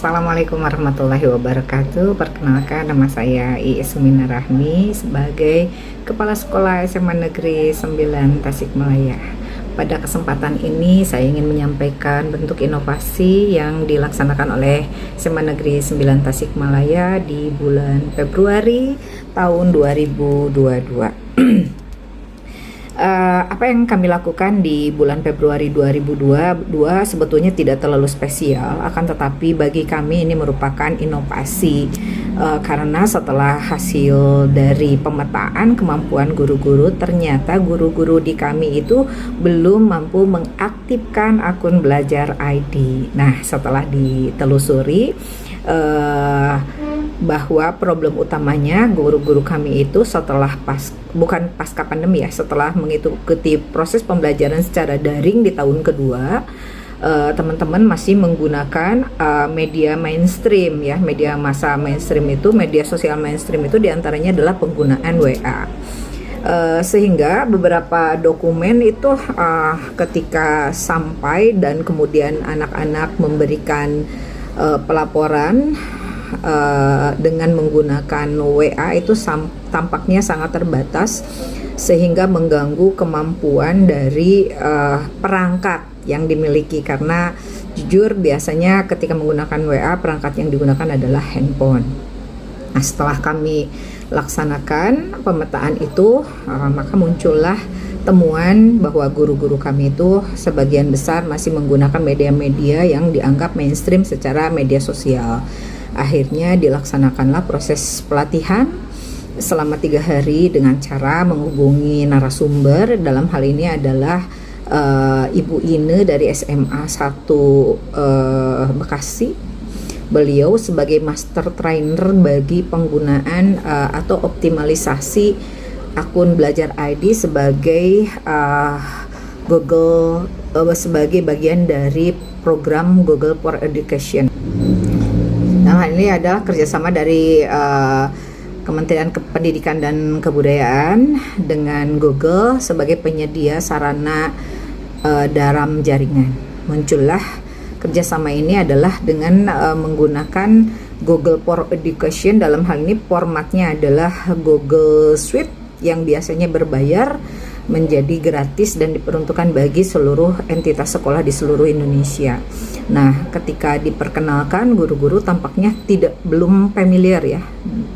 Assalamualaikum warahmatullahi wabarakatuh. Perkenalkan, nama saya Iis Suminah Rahmi sebagai Kepala Sekolah SMA Negeri 9 Tasikmalaya. Pada kesempatan ini saya ingin menyampaikan bentuk inovasi yang dilaksanakan oleh SMA Negeri 9 Tasikmalaya di bulan Februari tahun 2022. Apa yang kami lakukan di bulan Februari 2022 sebetulnya tidak terlalu spesial, akan tetapi bagi kami ini merupakan inovasi karena setelah hasil dari pemetaan kemampuan guru-guru, ternyata guru-guru di kami itu belum mampu mengaktifkan akun Belajar ID. Nah, setelah ditelusuri bahwa problem utamanya guru-guru kami itu setelah bukan pasca pandemi ya, setelah mengikuti proses pembelajaran secara daring di tahun kedua, teman-teman masih menggunakan media mainstream ya, media massa mainstream itu, media sosial mainstream itu diantaranya adalah penggunaan WA. Sehingga beberapa dokumen itu ketika sampai dan kemudian anak-anak memberikan pelaporan dengan menggunakan WA itu tampaknya sangat terbatas sehingga mengganggu kemampuan dari perangkat yang dimiliki, karena jujur biasanya ketika menggunakan WA perangkat yang digunakan adalah handphone. Nah, setelah kami laksanakan pemetaan itu maka muncullah temuan bahwa guru-guru kami itu sebagian besar masih menggunakan media-media yang dianggap mainstream secara media sosial. Akhirnya dilaksanakanlah proses pelatihan selama 3 hari dengan cara menghubungi narasumber. Dalam hal ini adalah Ibu Ine dari SMA 1 Bekasi. Beliau sebagai master trainer bagi penggunaan atau optimalisasi akun Belajar ID sebagai Google sebagai bagian dari program Google for Education. Nah, ini adalah kerjasama dari Kementerian Pendidikan dan Kebudayaan dengan Google sebagai penyedia sarana dalam jaringan. Muncullah kerjasama ini adalah dengan menggunakan Google for Education. Dalam hal ini formatnya adalah Google Suite yang biasanya berbayar menjadi gratis dan diperuntukkan bagi seluruh entitas sekolah di seluruh Indonesia. Nah, ketika diperkenalkan, guru-guru tampaknya belum familiar ya,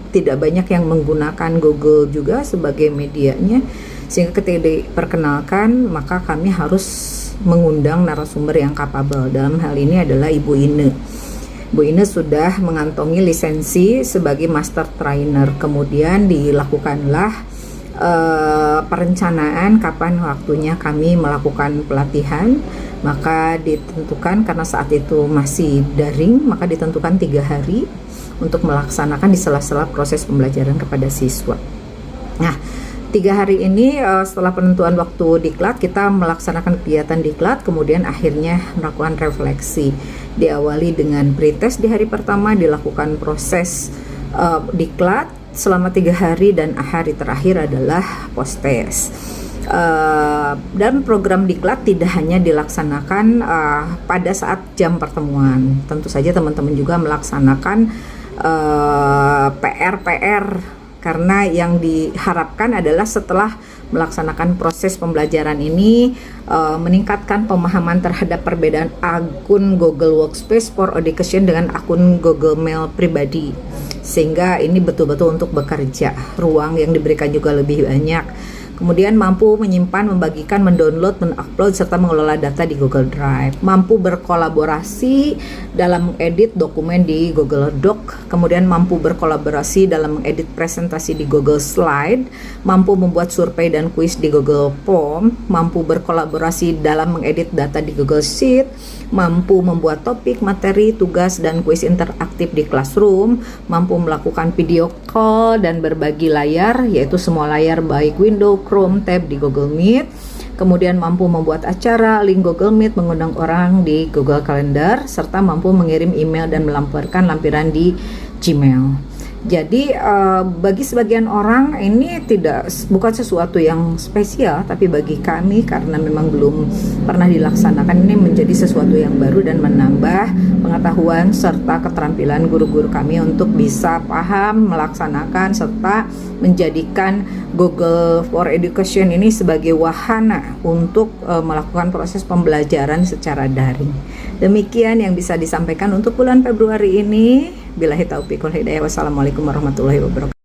tidak banyak yang menggunakan Google juga sebagai medianya, sehingga ketika diperkenalkan maka kami harus mengundang narasumber yang kapabel. Dalam hal ini adalah Ibu Ine. Bu Ine sudah mengantongi lisensi sebagai master trainer. Kemudian dilakukanlah perencanaan kapan waktunya kami melakukan pelatihan. Maka ditentukan, karena saat itu masih daring, maka ditentukan 3 hari untuk melaksanakan di sela-sela proses pembelajaran kepada siswa. Nah, 3 hari ini setelah penentuan waktu diklat, kita melaksanakan kegiatan diklat, kemudian akhirnya melakukan refleksi. Diawali dengan pretest di hari pertama, dilakukan proses diklat selama 3 hari, dan hari terakhir adalah post-test. Dan program diklat tidak hanya dilaksanakan pada saat jam pertemuan. Tentu saja teman-teman juga melaksanakan PR karena yang diharapkan adalah setelah melaksanakan proses pembelajaran ini meningkatkan pemahaman terhadap perbedaan akun Google Workspace for Education dengan akun Google Mail pribadi, sehingga ini betul-betul untuk bekerja, ruang yang diberikan juga lebih banyak. Kemudian mampu menyimpan, membagikan, mendownload, mengupload, serta mengelola data di Google Drive. Mampu berkolaborasi dalam mengedit dokumen di Google Doc. Kemudian mampu berkolaborasi dalam mengedit presentasi di Google Slide. Mampu membuat survei dan kuis di Google Form. Mampu berkolaborasi dalam mengedit data di Google Sheet. Mampu membuat topik, materi, tugas, dan kuis interaktif di Classroom. Mampu melakukan video call dan berbagi layar, yaitu semua layar baik Windows, Chrome, Tab di Google Meet. Kemudian mampu membuat acara, link Google Meet, mengundang orang di Google Calendar, serta mampu mengirim email dan melampiran di Gmail. Jadi bagi sebagian orang ini bukan sesuatu yang spesial, tapi bagi kami karena memang belum pernah dilaksanakan, ini menjadi sesuatu yang baru dan menambah pengetahuan serta keterampilan guru-guru kami untuk bisa paham, melaksanakan serta menjadikan Google for Education ini sebagai wahana untuk melakukan proses pembelajaran secara daring. Demikian yang bisa disampaikan untuk bulan Februari ini. Billahi taufiq wal hidayah. Wassalamualaikum warahmatullahi wabarakatuh.